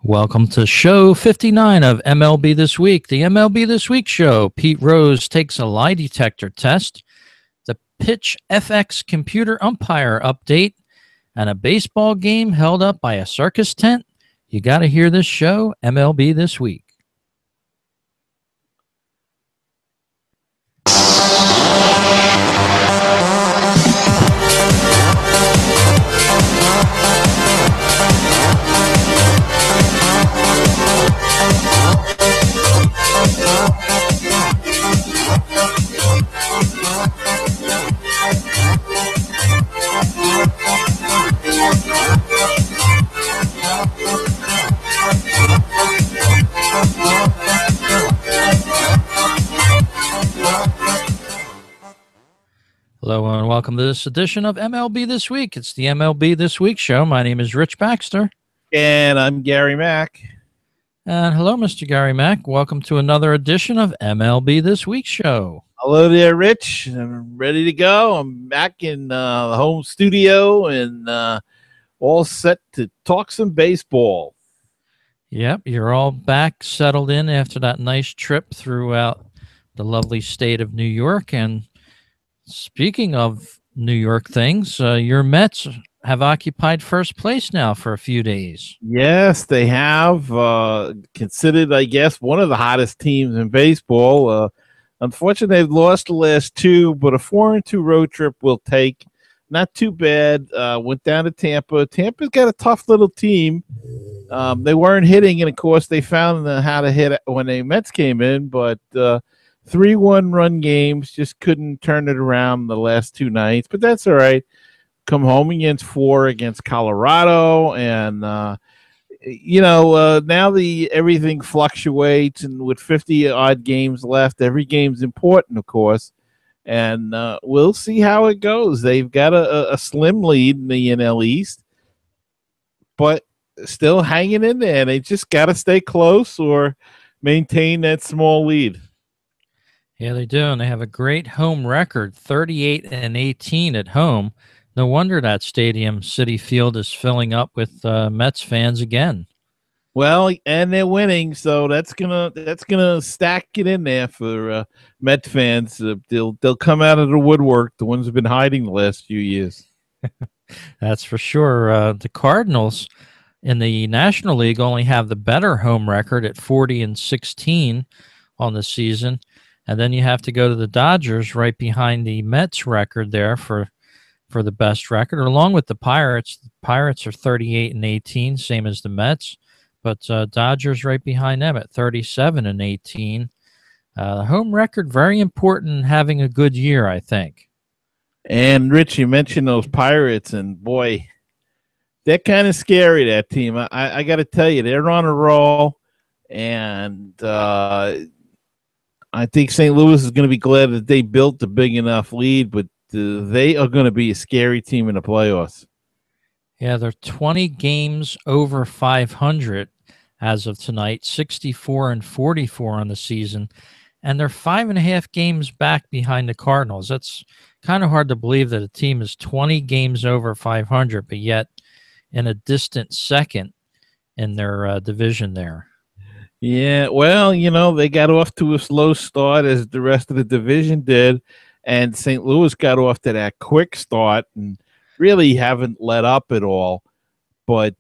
Welcome to show 59 of MLB This Week, the MLB This Week show. Pete Rose takes a lie detector test, the Pitch FX computer umpire update, and a baseball game held up by a circus tent. You got to hear this show, MLB This Week. Hello and welcome to this edition of MLB This Week. It's the MLB This Week show. My name is Rich Baxter. And I'm Gary Mack. And hello, Mr. Gary Mack. Welcome to another edition of MLB This Week show. Hello there, Rich. I'm ready to go. I'm back in the home studio and all set to talk some baseball. Yep, you're all back, settled in after that nice trip throughout the lovely state of New York. And speaking of New York things, your Mets have occupied first place now for a few days. Yes, they have. Considered, I guess, one of the hottest teams in baseball. Unfortunately, they've lost the last two, but a 4-2 road trip will take. Not too bad. Went down to Tampa. Tampa's got a tough little team. They weren't hitting, and of course, they found how to hit when the Mets came in, but 3-1 run games, just couldn't turn it around the last two nights, but that's all right. Come home against 4 against Colorado, and now everything fluctuates, and with 50-odd games left, every game's important, of course, and we'll see how it goes. They've got a slim lead in the NL East, but still hanging in there. They just got to stay close or maintain that small lead. Yeah, they do, and they have a great home record, 38-18 at home. No wonder that stadium, Citi Field, is filling up with Mets fans again. Well, and they're winning, so that's gonna stack it in there for Met fans. They'll come out of the woodwork, the ones who've been hiding the last few years. That's for sure. The Cardinals in the National League only have the better home record at 40-16 on the season. And then you have to go to the Dodgers right behind the Mets record there for the best record, along with the Pirates. The Pirates are 38-18, same as the Mets, but Dodgers right behind them at 37-18. Home record, very important in having a good year, I think. And Rich, you mentioned those Pirates, and boy, they're kind of scary, that team. I got to tell you, they're on a roll, and I think St. Louis is going to be glad that they built a big enough lead, but they are going to be a scary team in the playoffs. Yeah, they're 20 games over 500 as of tonight, 64-44 on the season, and they're 5.5 games back behind the Cardinals. That's kind of hard to believe that a team is 20 games over 500, but yet in a distant second in their division there. Yeah, well, they got off to a slow start as the rest of the division did, and St. Louis got off to that quick start and really haven't let up at all. But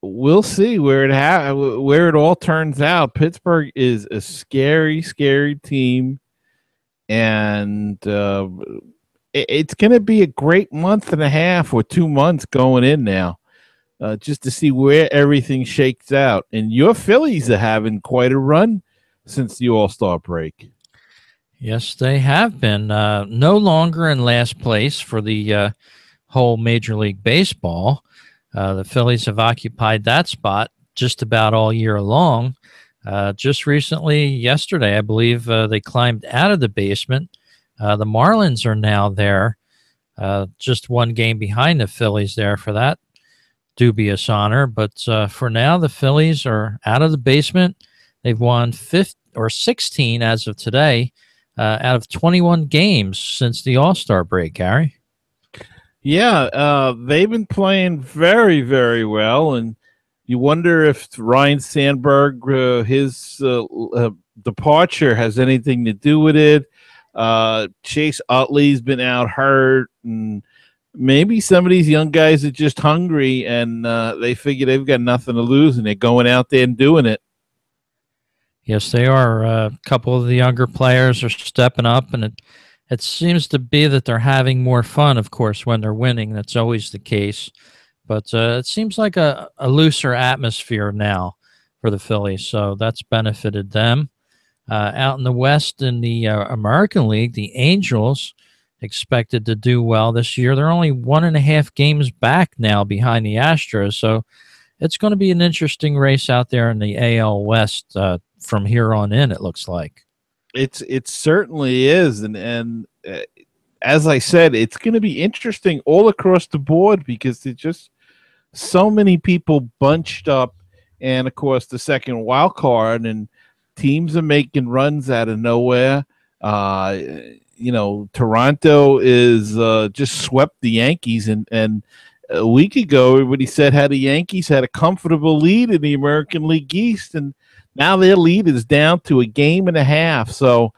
we'll see where it all turns out. Pittsburgh is a scary, scary team, and it's going to be a great month and a half or 2 months going in now. Just to see where everything shakes out. And your Phillies are having quite a run since the All-Star break. Yes, they have been. No longer in last place for the whole Major League Baseball. The Phillies have occupied that spot just about all year long. Just recently, yesterday, I believe, they climbed out of the basement. The Marlins are now there, just one game behind the Phillies there for that dubious honor, but for now the Phillies are out of the basement. They've won 16 as of today out of 21 games since the All-Star break, Gary. Yeah, they've been playing very, very well, and You wonder if Ryan Sandberg, his departure, has anything to do with it. Chase Utley's been out hurt, and maybe some of these young guys are just hungry, and they figure they've got nothing to lose, and they're going out there and doing it. Yes, they are. A couple of the younger players are stepping up, and it seems to be that they're having more fun, of course, when they're winning. That's always the case. But it seems like a looser atmosphere now for the Phillies, so that's benefited them. Out in the West, in the American League, the Angels expected to do well this year. They're only 1.5 games back now behind the Astros, so it's going to be an interesting race out there in the AL West from here on in, it looks like. It certainly is, and as I said, it's going to be interesting all across the board because there's just so many people bunched up, and of course the second wild card, and teams are making runs out of nowhere. Toronto is just swept the Yankees, and a week ago everybody said how the Yankees had a comfortable lead in the American League East, and now their lead is down to a game and a half. So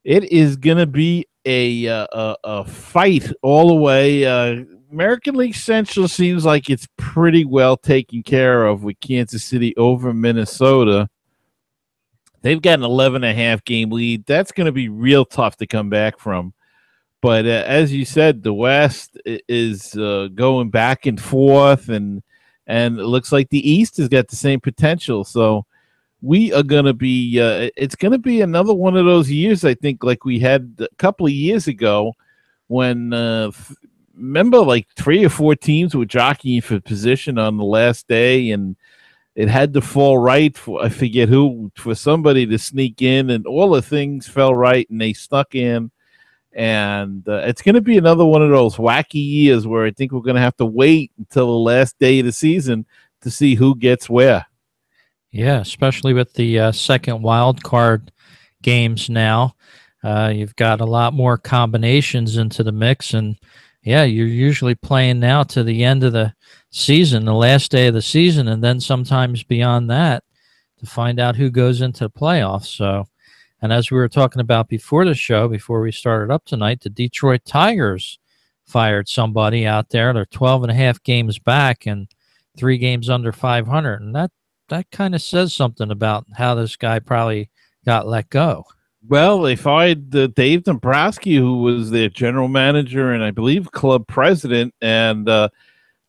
it is going to be a fight all the way. American League Central seems like it's pretty well taken care of with Kansas City over Minnesota. They've got an 11.5 game lead. That's going to be real tough to come back from. But as you said, the West is going back and forth, and it looks like the East has got the same potential. So we are going to be it's going to be another one of those years, I think, like we had a couple of years ago when remember, like 3 or 4 teams were jockeying for position on the last day, and it had to fall right for, I forget who, for somebody to sneak in, and all the things fell right, and they stuck in. And it's going to be another one of those wacky years where I think we're going to have to wait until the last day of the season to see who gets where. Yeah, especially with the second wild card games now. You've got a lot more combinations into the mix, and yeah, you're usually playing now to the end of the season, the last day of the season, and then sometimes beyond that to find out who goes into the playoffs. So, and as we were talking about before the show, before we started up tonight, the Detroit Tigers fired somebody out there. They're 12.5 games back and 3 games under 500, and that kind of says something about how this guy probably got let go. Well, they fired Dave Dombrowski, who was their general manager and I believe club president, and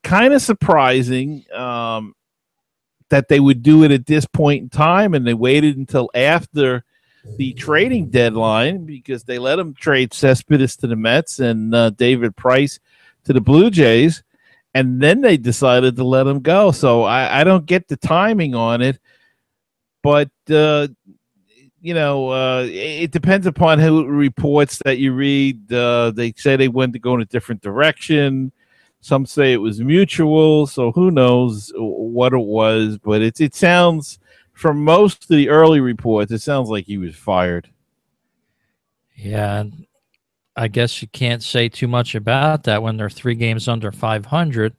kind of surprising that they would do it at this point in time, and they waited until after the trading deadline because they let him trade Cespedes to the Mets and David Price to the Blue Jays, and then they decided to let him go. So I don't get the timing on it, but it depends upon who reports that you read. They say they went to go in a different direction. Some say it was mutual, so who knows what it was. But it sounds, from most of the early reports, it sounds like he was fired. Yeah, I guess you can't say too much about that when they're 3 games under 500.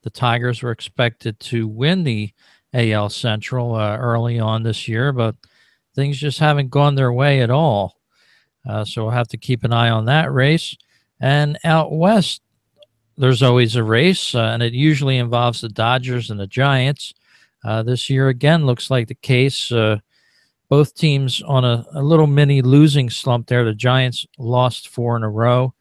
The Tigers were expected to win the AL Central early on this year, but things just haven't gone their way at all. So we'll have to keep an eye on that race. And out west, there's always a race, and it usually involves the Dodgers and the Giants. This year, again, looks like the case. Both teams on a little mini losing slump there. The Giants lost 4 in a row,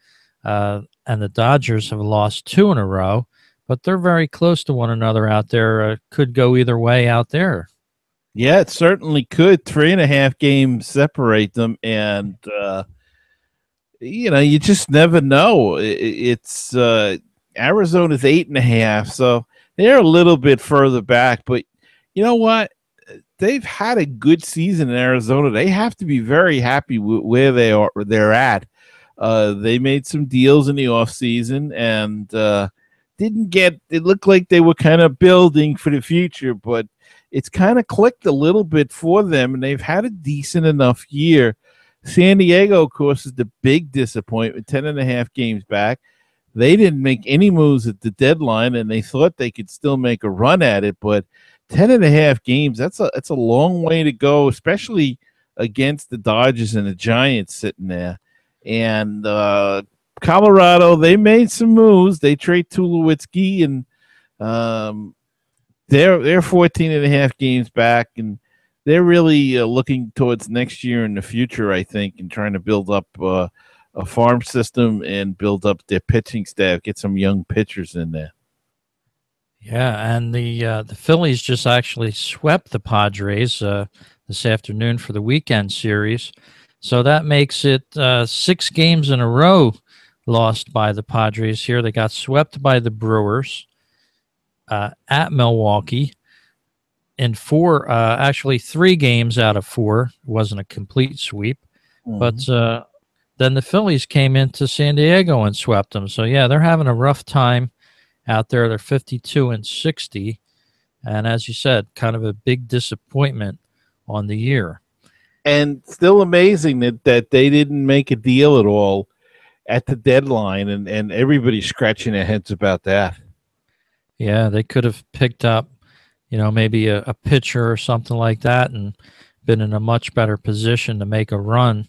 and the Dodgers have lost 2 in a row. But they're very close to one another out there. Could go either way out there. Yeah, it certainly could. 3.5 games separate them, and you just never know. It's Arizona's 8.5, so they're a little bit further back. But you know what? They've had a good season in Arizona. They have to be very happy with where they're at. They made some deals in the offseason and didn't get. It looked like they were kind of building for the future, but it's kind of clicked a little bit for them, and they've had a decent enough year. San Diego, of course, is the big disappointment, 10.5 games back. they didn't make any moves at the deadline, and they thought they could still make a run at it. But 10.5 games, that's a long way to go, especially against the Dodgers and the Giants sitting there. And Colorado, they made some moves. They trade Tulowitzki, and they're 14.5 games back, and they're really looking towards next year in the future, I think, and trying to build up a farm system and build up their pitching staff, get some young pitchers in there. Yeah, and the Phillies just actually swept the Padres this afternoon for the weekend series, so that makes it 6 games in a row lost by the Padres here. They got swept by the Brewers at Milwaukee in 4, actually 3 games out of 4. It wasn't a complete sweep, but then the Phillies came into San Diego and swept them. So yeah, they're having a rough time out there. They're 52-60, and as you said, kind of a big disappointment on the year. And still amazing that they didn't make a deal at all at the deadline, and everybody's scratching their heads about that. Yeah, they could have picked up, maybe a pitcher or something like that and been in a much better position to make a run.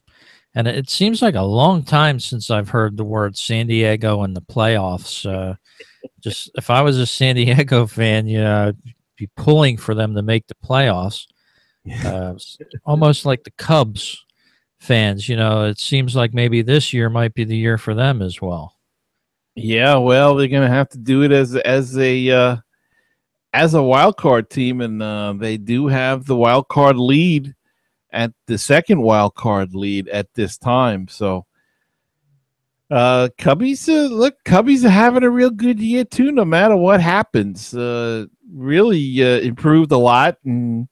And it seems like a long time since I've heard the word San Diego in the playoffs. Just if I was a San Diego fan, I'd be pulling for them to make the playoffs. Almost like the Cubs fans, it seems like maybe this year might be the year for them as well. Yeah, well, they're going to have to do it as a wild card team, and they do have the wild card lead at the second wild card lead at this time. So Cubbies are having a real good year too, no matter what happens. Really improved a lot, and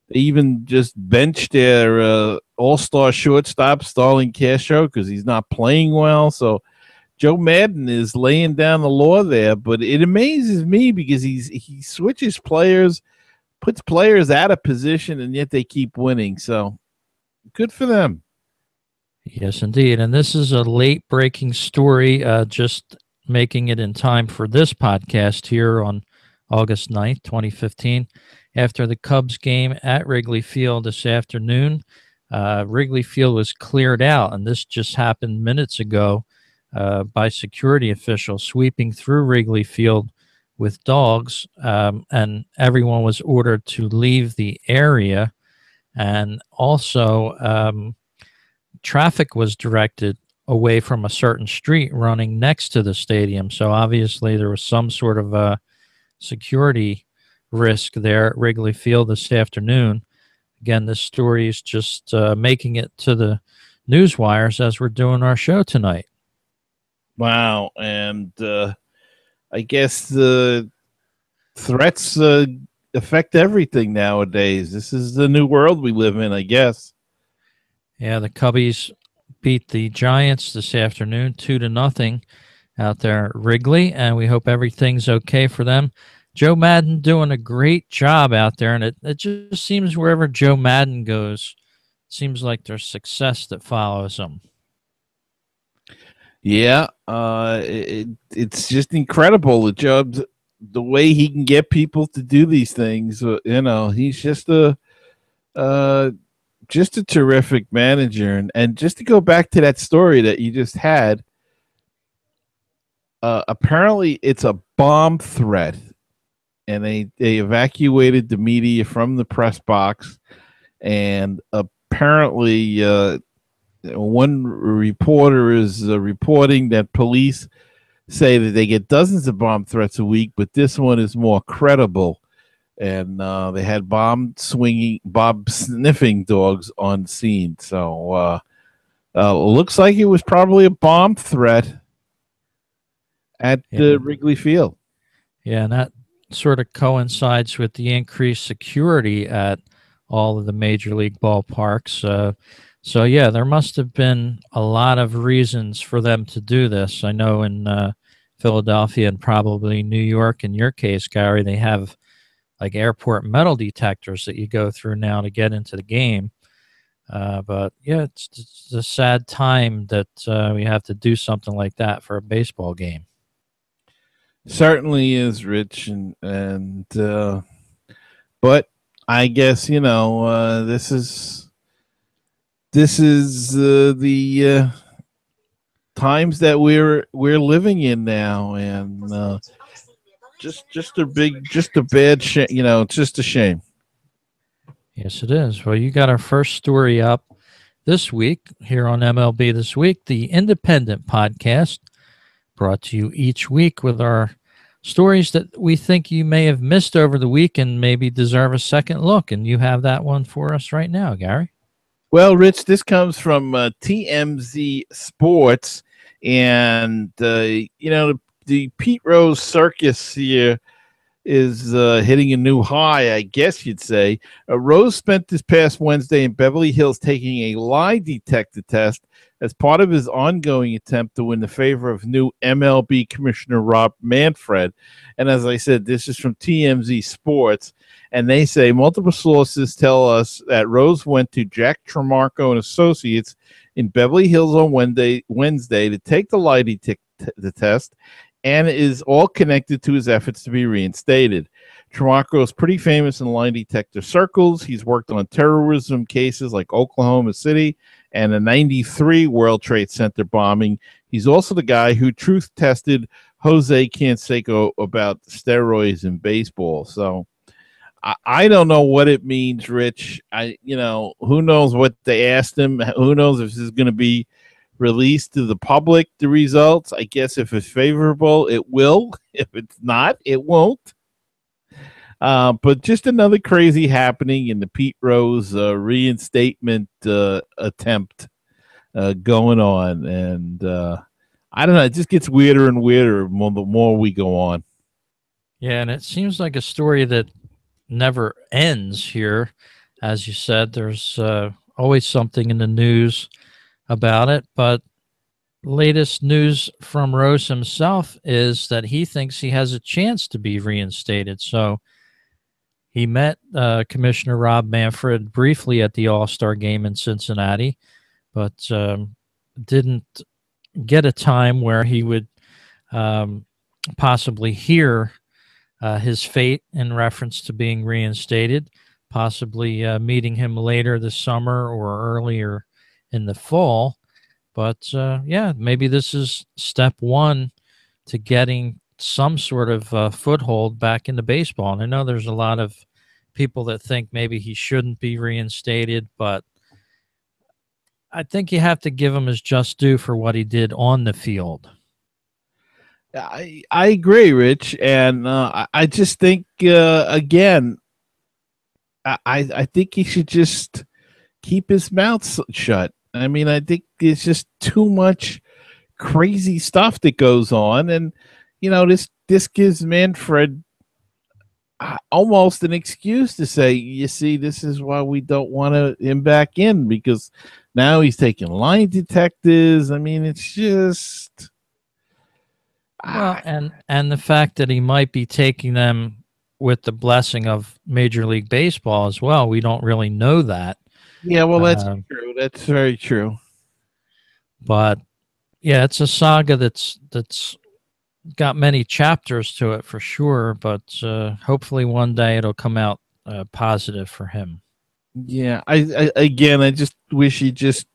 they even just benched their all-star shortstop Starling Castro because he's not playing well. So Joe Madden is laying down the law there, but it amazes me because he switches players, puts players out of position, and yet they keep winning. So good for them. Yes, indeed. And this is a late breaking story, just making it in time for this podcast here on August 9th, 2015. After the Cubs game at Wrigley Field this afternoon, Wrigley Field was cleared out, and this just happened minutes ago by security officials sweeping through Wrigley Field with dogs, and everyone was ordered to leave the area. And also, traffic was directed away from a certain street running next to the stadium. So obviously there was some sort of a security risk there at Wrigley Field this afternoon. Again, this story is just making it to the news wires as we're doing our show tonight. Wow. And I guess the threats affect everything nowadays. This is the new world we live in, I guess. Yeah, the Cubbies beat the Giants this afternoon 2-0 out there at Wrigley, and we hope everything's okay for them. Joe Madden doing a great job out there, and it just seems wherever Joe Madden goes, it seems like there's success that follows him. Yeah, it's just incredible the way he can get people to do these things. He's just a terrific manager. And just to go back to that story that you just had, apparently it's a bomb threat, and they evacuated the media from the press box, and apparently one reporter is reporting that police say that they get dozens of bomb threats a week, but this one is more credible. And they had bomb sniffing dogs on scene. So looks like it was probably a bomb threat at Wrigley Field. Yeah, and that sort of coincides with the increased security at all of the major league ballparks. So yeah, there must have been a lot of reasons for them to do this. I know in Philadelphia and probably New York, in your case, Gary, they have like airport metal detectors that you go through now to get into the game. But yeah, it's a sad time that we have to do something like that for a baseball game. Certainly is, Rich, and but I guess this is the times that we're living in now, and just a bad shame. It's just a shame. Yes, it is. Well, you got our first story up this week here on MLB This Week, the independent podcast brought to you each week with our stories that we think you may have missed over the week and maybe deserve a second look. And you have that one for us right now, Gary. Well, Rich, this comes from TMZ Sports, and the Pete Rose circus here is hitting a new high, I guess you'd say. Rose spent this past Wednesday in Beverly Hills taking a lie detector test as part of his ongoing attempt to win the favor of new MLB Commissioner Rob Manfred. And as I said, this is from TMZ Sports. And they say multiple sources tell us that Rose went to Jack Tremarco and Associates in Beverly Hills on Wednesday to take the lie detector test, and is all connected to his efforts to be reinstated. Tremarco is pretty famous in lie detector circles. He's worked on terrorism cases like Oklahoma City and the 93 World Trade Center bombing. He's also the guy who truth tested Jose Canseco about steroids in baseball. So I don't know what it means, Rich. Who knows what they asked him? Who knows if this is going to be released to the public, the results? I guess if it's favorable, it will. If it's not, it won't. But just another crazy happening in the Pete Rose reinstatement attempt going on. And I don't know. It just gets weirder and weirder the more we go on. Yeah, and it seems like a story that never ends here. As you said, there's always something in the news about it, but latest news from Rose himself is that he thinks he has a chance to be reinstated. So he met Commissioner Rob Manfred briefly at the All-Star game in Cincinnati, but didn't get a time where he would possibly hear his fate in reference to being reinstated, possibly meeting him later this summer or earlier in the fall. But yeah, maybe this is step one to getting some sort of foothold back into baseball. And I know there's a lot of people that think maybe he shouldn't be reinstated, but I think you have to give him his just due for what he did on the field. I agree, Rich, and I just think again, I think he should just keep his mouth shut. I mean, I think it's just too much crazy stuff that goes on, and this gives Manfred almost an excuse to say, you see, this is why we don't want him back in, because now he's taking lie detectors. I mean, it's just well, and the fact that he might be taking them with the blessing of Major League Baseball as well. We don't really know that. Yeah, well, that's true. That's very true. But yeah, it's a saga that's got many chapters to it for sure. But hopefully one day it'll come out positive for him. Yeah, I just wish he just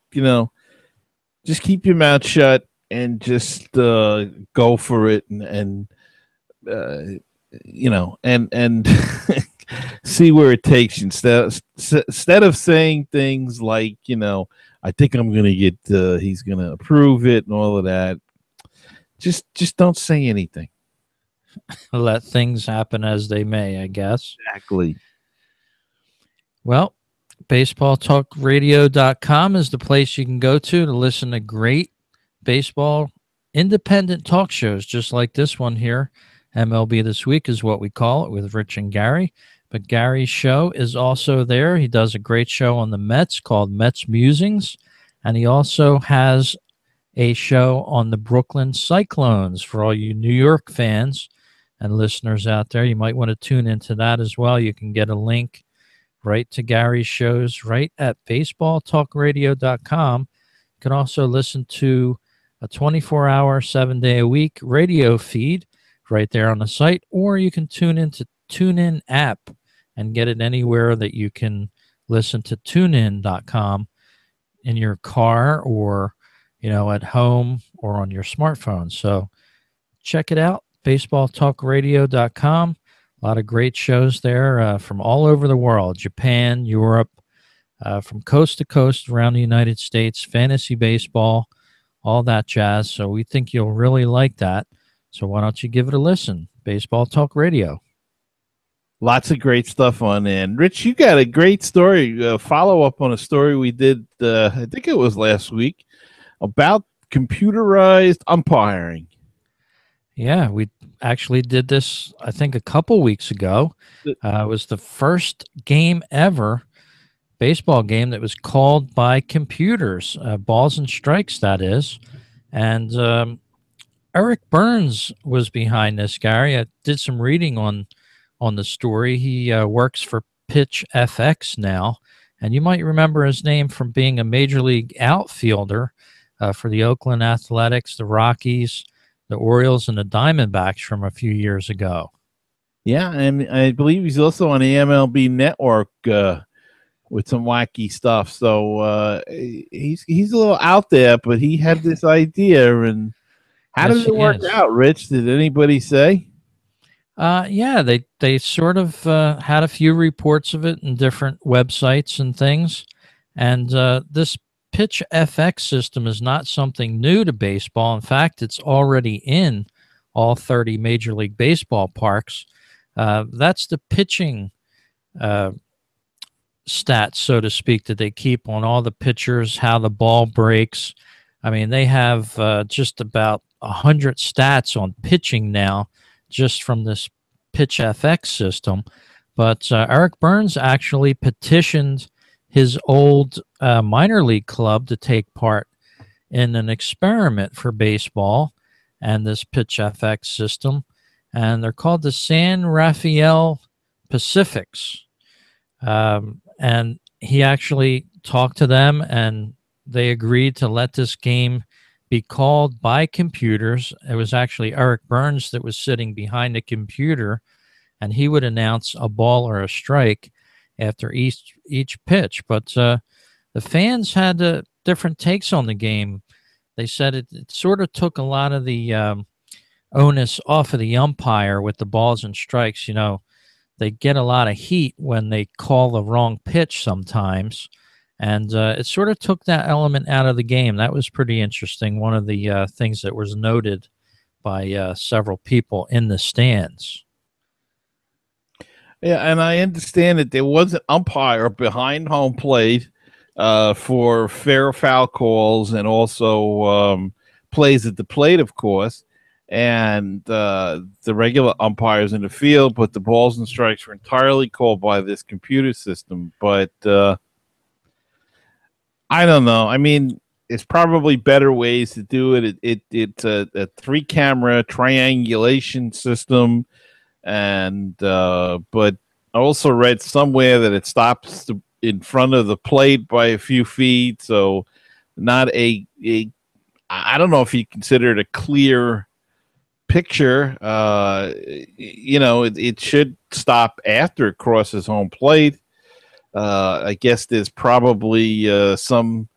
just keep your mouth shut and just go for it and and see where it takes you instead of saying things like I think I'm gonna get he's gonna approve it and all of that. Just don't say anything. Let things happen as they may, I guess. Exactly. Well, baseballtalkradio.com is the place you can go to listen to great baseball independent talk shows just like this one here. MLB This Week is what we call it, with Rich and Gary. But Gary's show is also there. He does a great show on the Mets called Mets Musings. And he also has a show on the Brooklyn Cyclones for all you New York fans and listeners out there. You might want to tune into that as well. You can get a link right to Gary's shows right at baseballtalkradio.com. You can also listen to a 24-hour, 7-day-a-week radio feed right there on the site, or you can tune into TuneIn app and get it anywhere that you can listen to tunein.com in your car or at home or on your smartphone. So check it out, baseballtalkradio.com. A lot of great shows there from all over the world, Japan, Europe, from coast to coast around the United States, fantasy baseball, all that jazz. So we think you'll really like that. So why don't you give it a listen? Baseball Talk Radio. Lots of great stuff on there. And Rich, you got a great story, follow up on a story we did, I think it was last week, about computerized umpiring. Yeah, we actually did this, I think, a couple weeks ago. It was the first game ever, baseball game, that was called by computers, balls and strikes, that is. And Eric Burns was behind this, Gary. I did some reading on the story. He works for Pitch FX now, and you might remember his name from being a major league outfielder for the Oakland Athletics, the Rockies, the Orioles, and the Diamondbacks from a few years ago. Yeah, and I believe he's also on the MLB network with some wacky stuff. So he's a little out there, but he had this idea. And how did it work out, Rich? Did anybody say? Yeah, they sort of had a few reports of it in different websites and things. And this Pitch FX system is not something new to baseball. In fact, it's already in all 30 Major League Baseball parks. That's the pitching stats, so to speak, that they keep on all the pitchers, how the ball breaks. I mean, they have just about 100 stats on pitching now, just from this Pitch FX system. But Eric Burns actually petitioned his old minor league club to take part in an experiment for baseball and this Pitch FX system. And they're called the San Rafael Pacifics. And he actually talked to them, and they agreed to let this game be called by computers. It was actually Eric Burns that was sitting behind the computer, and he would announce a ball or a strike after each pitch. But the fans had different takes on the game. They said it sort of took a lot of the onus off of the umpire with the balls and strikes. They get a lot of heat when they call the wrong pitch sometimes. And it sort of took that element out of the game. That was pretty interesting. One of the things that was noted by several people in the stands. Yeah, and I understand that there was an umpire behind home plate for fair foul calls and also plays at the plate, of course. And the regular umpires in the field, but the balls and strikes were entirely called by this computer system. But I don't know. I mean, it's probably better ways to do it. It's a 3-camera triangulation system, and but I also read somewhere that it stops in front of the plate by a few feet, so not a I don't know if you consider it a clear picture. It should stop after it crosses home plate. I guess there's probably some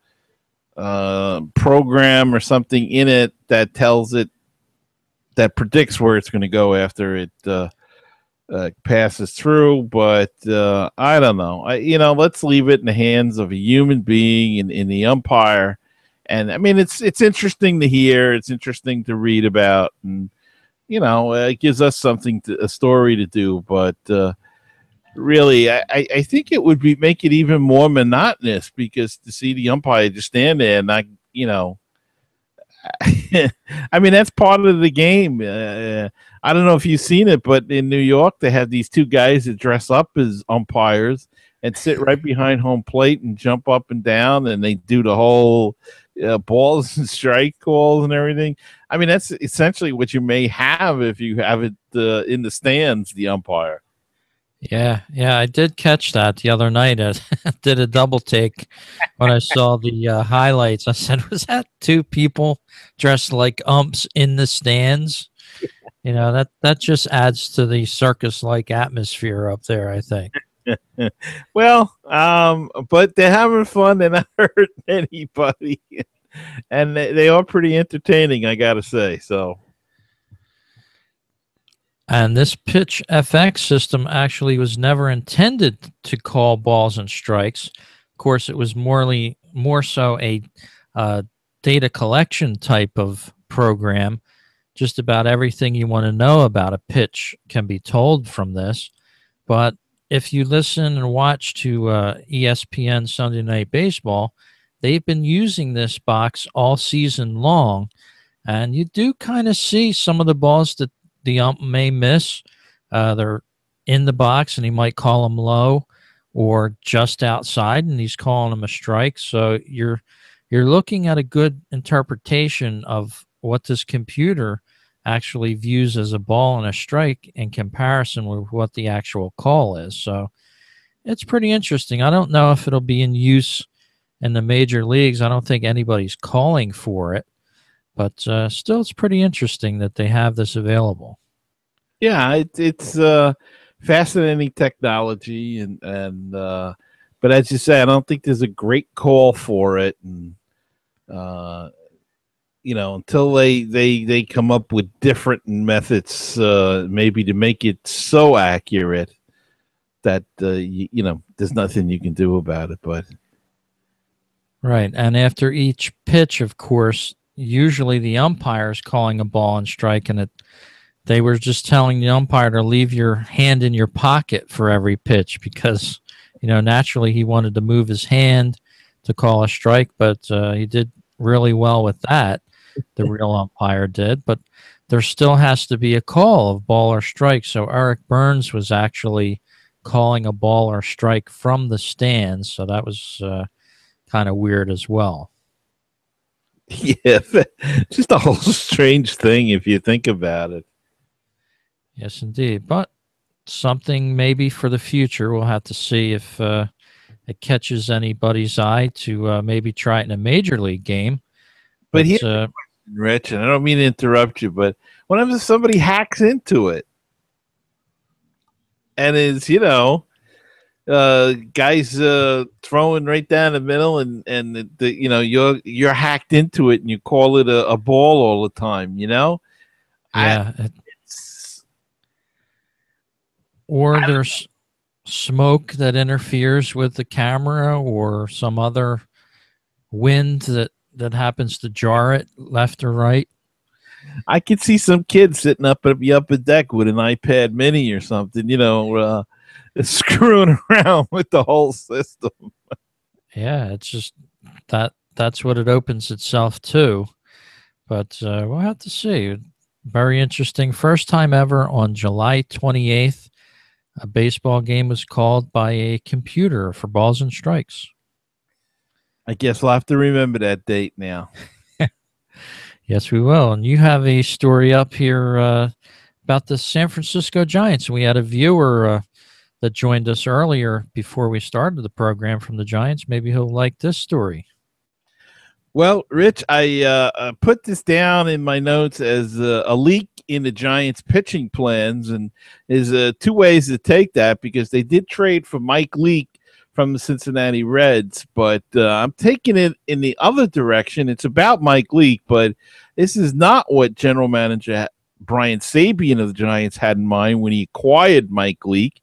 program or something in it that tells it, that predicts where it's going to go after it passes through. But I don't know. Let's leave it in the hands of a human being in the umpire. And I mean, it's interesting to hear. It's interesting to read about, and it gives us a story to do. But really, I think it would make it even more monotonous, because to see the umpire just stand there and not, I mean, that's part of the game. I don't know if you've seen it, but in New York, they have these two guys that dress up as umpires and sit right behind home plate and jump up and down, and they do the whole balls and strike calls and everything. I mean, that's essentially what you may have if you have it in the stands, the umpire. Yeah, I did catch that the other night. I did a double take when I saw the highlights. I said, was that two people dressed like umps in the stands? That just adds to the circus-like atmosphere up there, I think. Well, but they're having fun. They're not hurting anybody, and they are pretty entertaining, I gotta say. So, And this pitch FX system actually was never intended to call balls and strikes. Of course, it was more so a uh, data collection type of program. Just about everything you want to know about a pitch can be told from this. But if you listen and watch to ESPN Sunday Night Baseball, they've been using this box all season long. And you do kind of see some of the balls that the ump may miss. They're in the box and he might call them low or just outside and he's calling them a strike. So you're looking at a good interpretation of what this computer actually views as a ball and a strike in comparison with what the actual call is. So it's pretty interesting. I don't know if it'll be in use in the major leagues. I don't think anybody's calling for it, but still, it's pretty interesting that they have this available. yeah, it's fascinating technology, and but as you say, I don't think there's a great call for it, and uh, until they come up with different methods, maybe to make it so accurate that there's nothing you can do about it. But Right. And after each pitch, of course, usually the umpire is calling a ball and strike, and they were just telling the umpire to leave your hand in your pocket for every pitch because, naturally he wanted to move his hand to call a strike, but he did really well with that. The real umpire did, but there still has to be a call of ball or strike. So Eric Burns was actually calling a ball or strike from the stands. So that was kind of weird as well. yeah, just a whole strange thing if you think about it. Yes, indeed. But something maybe for the future. We'll have to see if it catches anybody's eye to maybe try it in a major league game. But here's the question, Rich, and I don't mean to interrupt you, but whenever somebody hacks into it and is, guys throwing right down the middle, and you're hacked into it, and you call it a ball all the time. Yeah. Or there's smoke that interferes with the camera, or some other wind that happens to jar it left or right. I could see some kid sitting up at the upper deck with an iPad Mini or something, screwing around with the whole system. Yeah, it's just that's what it opens itself to. But we'll have to see. Very interesting. First time ever on July 28th, a baseball game was called by a computer for balls and strikes. I guess we'll have to remember that date now. Yes, we will. And you have a story up here about the San Francisco Giants. We had a viewer that joined us earlier before we started the program from the Giants. Maybe he'll like this story. Well, Rich, I put this down in my notes as a leak in the Giants' pitching plans, and there's two ways to take that because they did trade for Mike Leake from the Cincinnati Reds, but I'm taking it in the other direction. It's about Mike Leake, but this is not what general manager Brian Sabean of the Giants had in mind when he acquired Mike Leake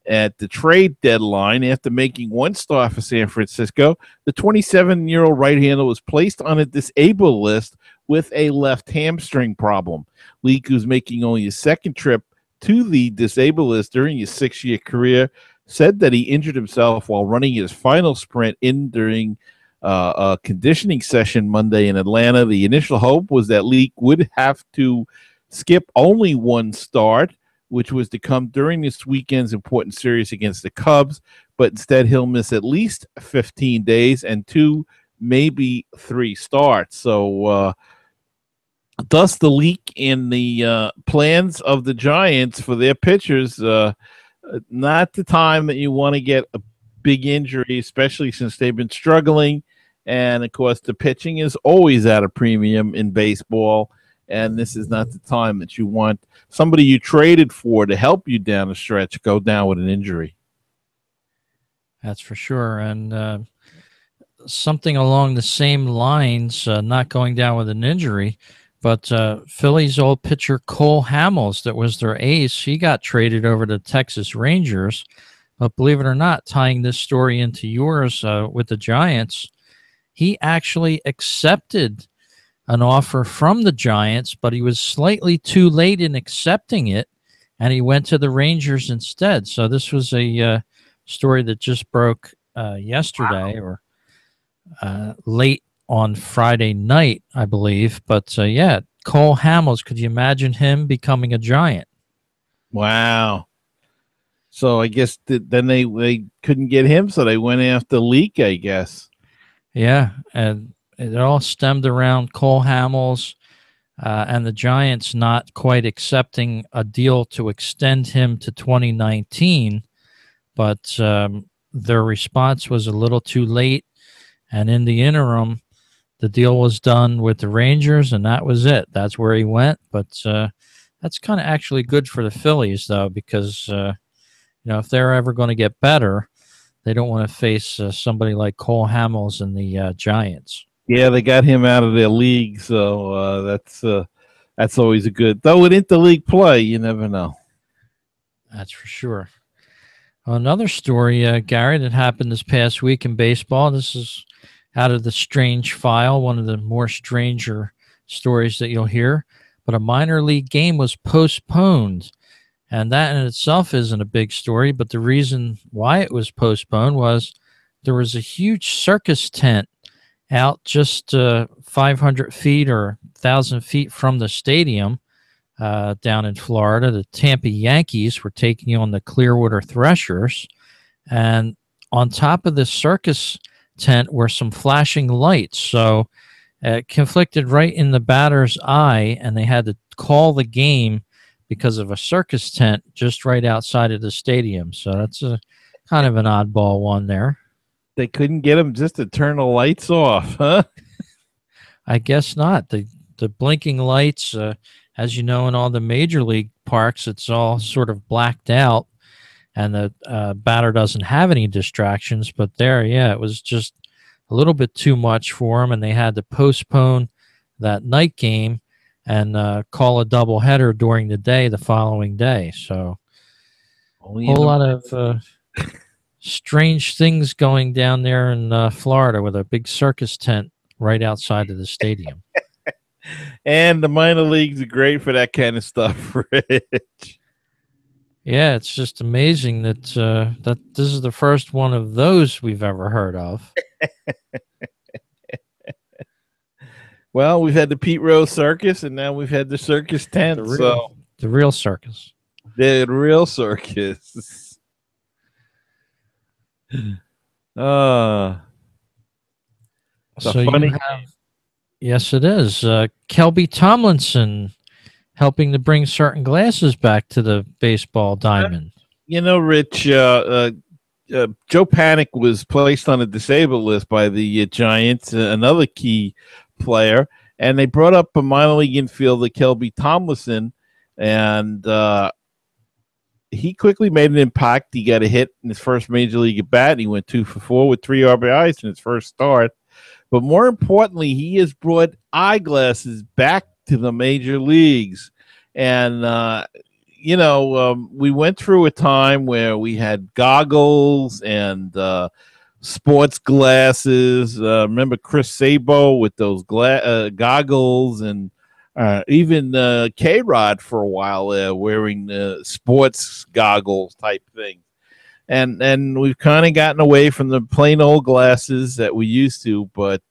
at the trade deadline. After making one start for San Francisco, the 27-year-old right-hander was placed on a disabled list with a left hamstring problem. Leake, who's making only his second trip to the disabled list during his 6-year career, said that he injured himself while running his final sprint during a conditioning session Monday in Atlanta. The initial hope was that Leake would have to skip only one start, which was to come during this weekend's important series against the Cubs, but instead he'll miss at least 15 days and 2, maybe 3 starts. So thus the leak in the plans of the Giants for their pitchers, not the time that you want to get a big injury, especially since they've been struggling. And, of course, the pitching is always at a premium in baseball. and this is not the time that you want somebody you traded for to help you down the stretch go down with an injury. That's for sure. And something along the same lines, not going down with an injury, but Philly's old pitcher Cole Hamels, that was their ace, he got traded over to Texas Rangers. But believe it or not, tying this story into yours with the Giants, he actually accepted an offer from the Giants, but he was slightly too late in accepting it, and he went to the Rangers instead. So this was a story that just broke yesterday, or late on Friday night, I believe. But yeah, Cole Hamels, could you imagine him becoming a Giant? Wow. So I guess then they couldn't get him, so they went after Leak, I guess. Yeah, and it all stemmed around Cole Hamels and the Giants not quite accepting a deal to extend him to 2019, but their response was a little too late. And in the interim, the deal was done with the Rangers, and that was it. That's where he went. But that's kind of actually good for the Phillies, though, because if they're ever going to get better, they don't want to face somebody like Cole Hamels and the Giants. Yeah, they got him out of their league, so that's always a good. Though with interleague play, you never know. That's for sure. Another story, Gary, that happened this past week in baseball. This is out of the strange file, one of the more stranger stories that you'll hear. But a minor league game was postponed. And that in itself isn't a big story, but the reason why it was postponed was there was a huge circus tent out just 500 feet or 1,000 feet from the stadium down in Florida. The Tampa Yankees were taking on the Clearwater Threshers. And on top of the circus tent were some flashing lights. So it conflicted right in the batter's eye, and they had to call the game because of a circus tent just right outside of the stadium. So that's a kind of an oddball one there. They couldn't get them just to turn the lights off, huh? I guess not. The blinking lights, as you know, in all the major league parks, it's all sort of blacked out, and the batter doesn't have any distractions. But there, yeah, it was just a little bit too much for them, and they had to postpone that night game and call a doubleheader during the day the following day. So a whole lot of strange things going down there in Florida with a big circus tent right outside of the stadium. And the minor leagues are great for that kind of stuff, Rich. Yeah, it's just amazing that that this is the first one of those we've ever heard of. Well, we've had the Pete Rose Circus, and now we've had the circus tent. The real circus. The real circus. So funny. Yes, it is. Kelby Tomlinson helping to bring certain glasses back to the baseball diamond. Rich, Joe Panic was placed on a disabled list by the Giants, another key player, and they brought up a minor league infielder, Kelby Tomlinson, and he quickly made an impact. He got a hit in his first major league at bat. He went 2 for 4 with 3 RBIs in his first start. But more importantly, he has brought eyeglasses back to the major leagues. And, we went through a time where we had goggles and sports glasses. Remember Chris Sabo with those goggles, and even K-Rod for a while there wearing sports goggles type thing. And we've kind of gotten away from the plain old glasses that we used to, but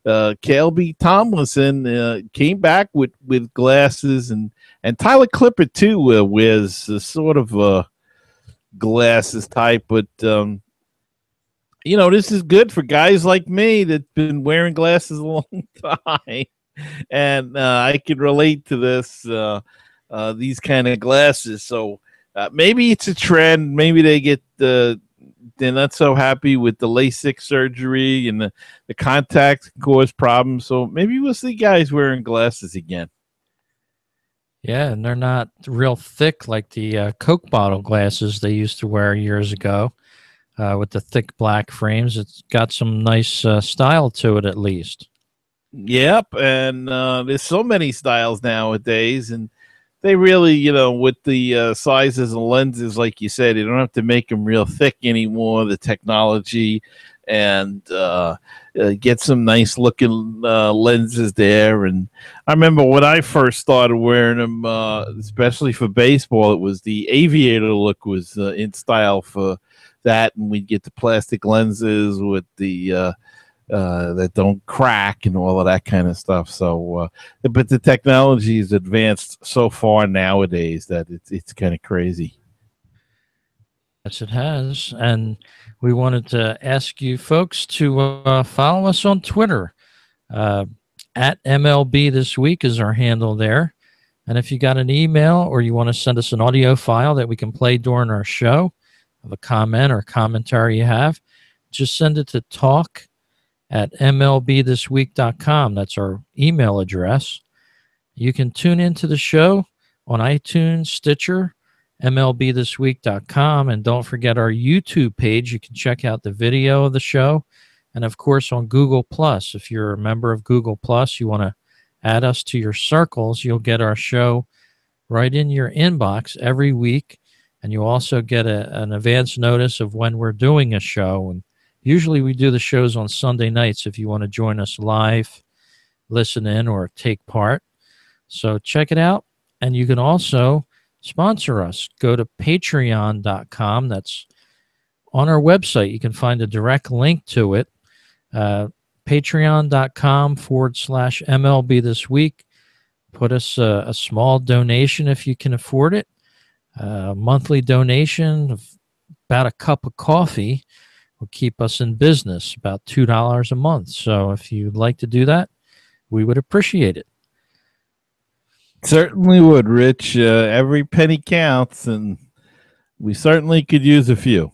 Kelby Tomlinson came back with glasses, and Tyler Clippert too wears sort of glasses type, but this is good for guys like me that've been wearing glasses a long time, and I can relate to this these kind of glasses. So maybe it's a trend. Maybe they get they're not so happy with the LASIK surgery, and the contacts cause problems. So maybe we'll see guys wearing glasses again. Yeah, and they're not real thick like the Coke bottle glasses they used to wear years ago with the thick black frames. It's got some nice style to it, at least. Yep, and there's so many styles nowadays, and they really, with the sizes and lenses, like you said, you don't have to make them real thick anymore. The technology, and get some nice looking lenses there. And I remember when I first started wearing them, especially for baseball, it was the aviator look was in style for that, and we'd get the plastic lenses with the that don't crack and all of that kind of stuff. So, but the technology is advanced so far nowadays that it's kind of crazy. Yes, it has. And we wanted to ask you folks to follow us on Twitter. Uh, at MLB This Week is our handle there. And if you got an email or you want to send us an audio file that we can play during our show of a comment or commentary you have, just send it to talk@mlbthisweek.com. That's our email address. You can tune into the show on iTunes, Stitcher, MLBthisweek.com, and don't forget our YouTube page. You can check out the video of the show, and of course on Google Plus. If you're a member of Google Plus, you want to add us to your circles, you'll get our show right in your inbox every week, and you also get an advance notice of when we're doing a show. And usually we do the shows on Sunday nights if you want to join us live, listen in, or take part. So check it out. And you can also sponsor us. Go to patreon.com. That's on our website. You can find a direct link to it. Patreon.com/MLB This Week. Put us a small donation if you can afford it. A monthly donation of about a cup of coffee will keep us in business, about $2 a month. So if you'd like to do that, we would appreciate it. Certainly would, Rich. Every penny counts, and we certainly could use a few.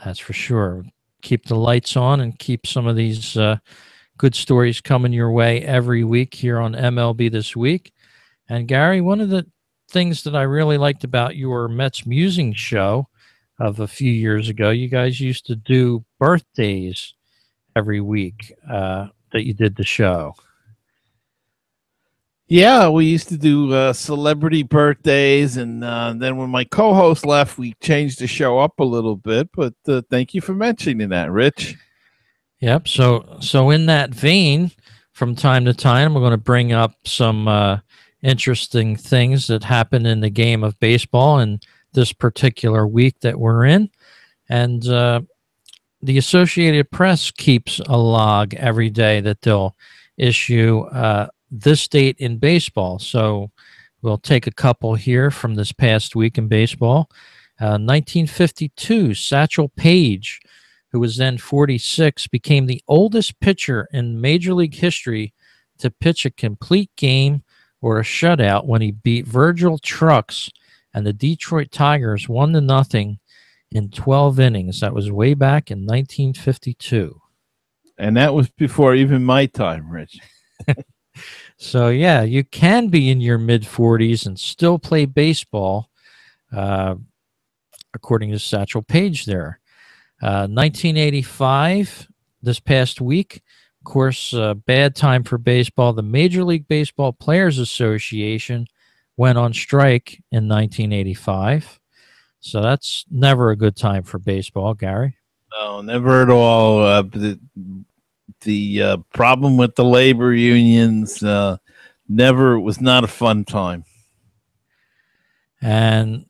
That's for sure. Keep the lights on and keep some of these good stories coming your way every week here on MLB This Week. And Gary, one of the things that I really liked about your Mets Musing show of a few years ago, you guys used to do birthdays every week that you did the show. Yeah, we used to do celebrity birthdays, and then when my co-host left, we changed the show up a little bit. But thank you for mentioning that, Rich. Yep. So in that vein, from time to time, we're going to bring up some interesting things that happen in the game of baseball in this particular week that we're in, and the Associated Press keeps a log every day that they'll issue. This date in baseball. So we'll take a couple here from this past week in baseball. 1952, Satchel Paige, who was then 46, became the oldest pitcher in Major League history to pitch a complete game or a shutout when he beat Virgil Trucks and the Detroit Tigers 1-0 in 12 innings. That was way back in 1952. And that was before even my time, Rich. So, yeah, you can be in your mid-40s and still play baseball, according to Satchel Paige there. 1985, this past week, of course, bad time for baseball. The Major League Baseball Players Association went on strike in 1985. So that's never a good time for baseball, Gary. No, never at all. The problem with the labor unions never was not a fun time. And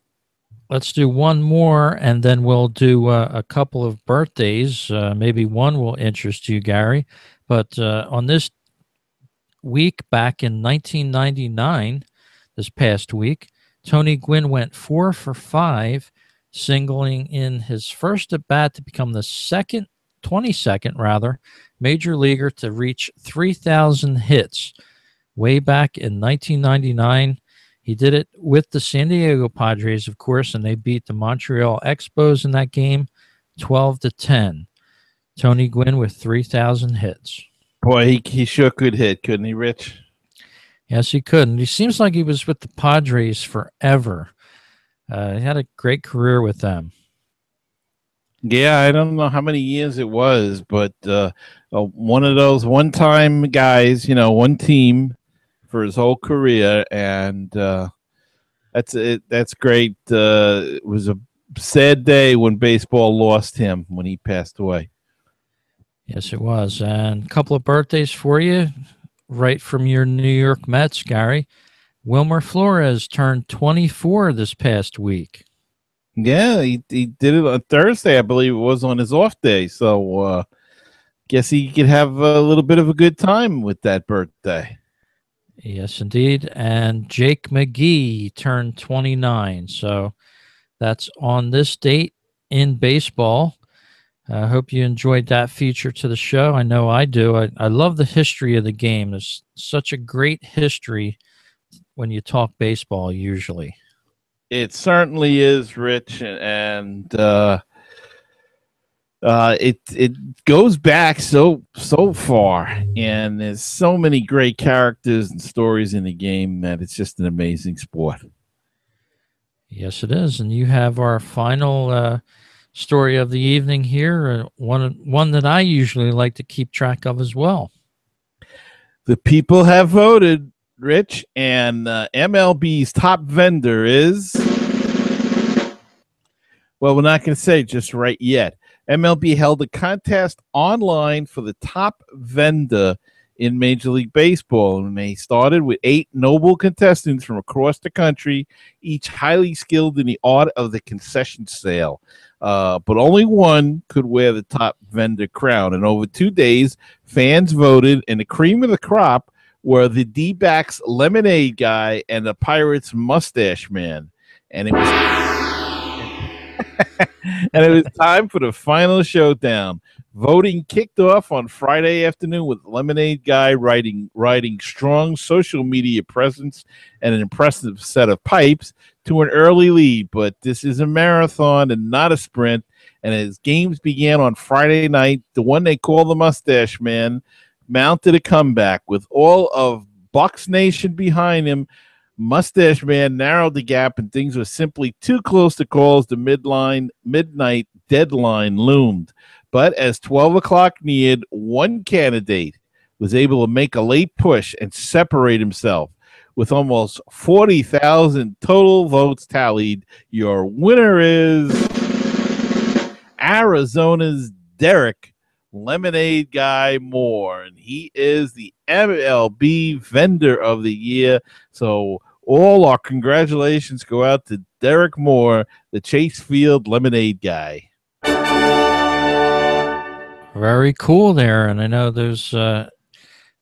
let's do one more, and then we'll do a couple of birthdays. Maybe one will interest you, Gary. But on this week, back in 1999, this past week, Tony Gwynn went 4 for 5, singling in his first at bat to become the 22nd major leaguer to reach 3,000 hits. Way back in 1999, he did it with the San Diego Padres, of course, and they beat the Montreal Expos in that game 12-10. Tony Gwynn with 3,000 hits. Boy, he sure could hit, couldn't he, Rich? Yes, he could. And he seems like he was with the Padres forever. He had a great career with them. Yeah, I don't know how many years it was, but one of those one-time guys, one team for his whole career, and that's it. That's great. It was a sad day when baseball lost him when he passed away. Yes, it was. And a couple of birthdays for you, right from your New York Mets, Gary. Wilmer Flores turned 24 this past week. Yeah, he did it on Thursday, I believe it was on his off day. So guess he could have a little bit of a good time with that birthday. Yes, indeed. And Jake McGee turned 29. So that's on this date in baseball. I hope you enjoyed that feature to the show. I know I do. I love the history of the game. There's such a great history when you talk baseball, usually. It certainly is, Rich, and it goes back so far, and there's so many great characters and stories in the game that it's just an amazing sport. Yes, it is. And you have our final story of the evening here, one that I usually like to keep track of as well. The people have voted, Rich, and MLB's top vendor is, well, we're not going to say just right yet. MLB held a contest online for the top vendor in Major League Baseball, and they started with 8 noble contestants from across the country, each highly skilled in the art of the concession sale. But only one could wear the top vendor crown. And over 2 days, fans voted, and the cream of the crop were the D-backs lemonade guy and the Pirates mustache man. And it was and it was time for the final showdown. Voting kicked off on Friday afternoon with Lemonade Guy riding strong social media presence and an impressive set of pipes to an early lead. But this is a marathon and not a sprint. And as games began on Friday night, the one they call the Mustache Man mounted a comeback with all of Bucks Nation behind him. Mustache Man narrowed the gap, and things were simply too close to call as the midnight deadline loomed. But as 12 o'clock neared, one candidate was able to make a late push and separate himself. With almost 40,000 total votes tallied, your winner is Arizona's Derek Lemonade Guy Moore, and he is the MLB Vendor of the Year. So all our congratulations go out to Derek Moore, the Chase Field Lemonade Guy. Very cool there. And I know those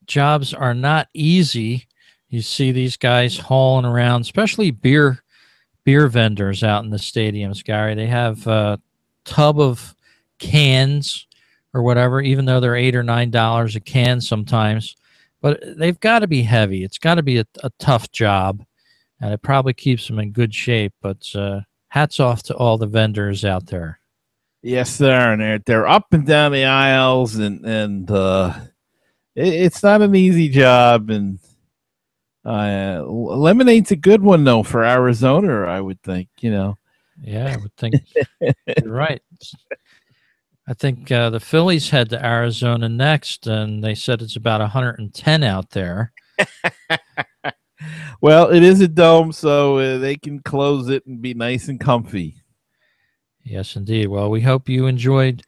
jobs are not easy. You see these guys hauling around, especially beer vendors out in the stadiums, Gary. They have a tub of cans or whatever, even though they're $8 or $9 a can sometimes. But they've got to be heavy. It's got to be a tough job, and it probably keeps them in good shape. But hats off to all the vendors out there. Yes, sir. And they're up and down the aisles, and it's not an easy job. And lemonade's a good one, though, for Arizona, I would think, Yeah, I would think you're right. I think the Phillies head to Arizona next, and they said it's about 110 out there. Well, it is a dome, so they can close it and be nice and comfy. Yes, indeed. Well, we hope you enjoyed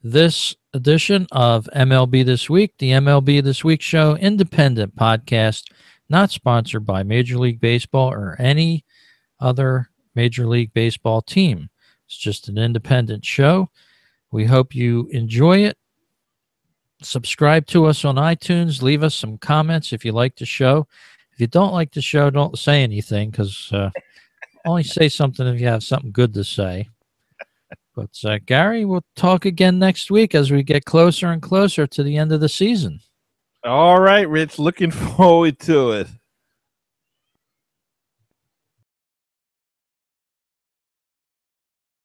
this edition of MLB This Week, the MLB This Week show, independent podcast, not sponsored by Major League Baseball or any other Major League Baseball team. It's just an independent show. We hope you enjoy it. Subscribe to us on iTunes. Leave us some comments if you like the show. If you don't like the show, don't say anything, because only say something if you have something good to say. But Gary, we'll talk again next week as we get closer and closer to the end of the season. All right, Rich. Looking forward to it.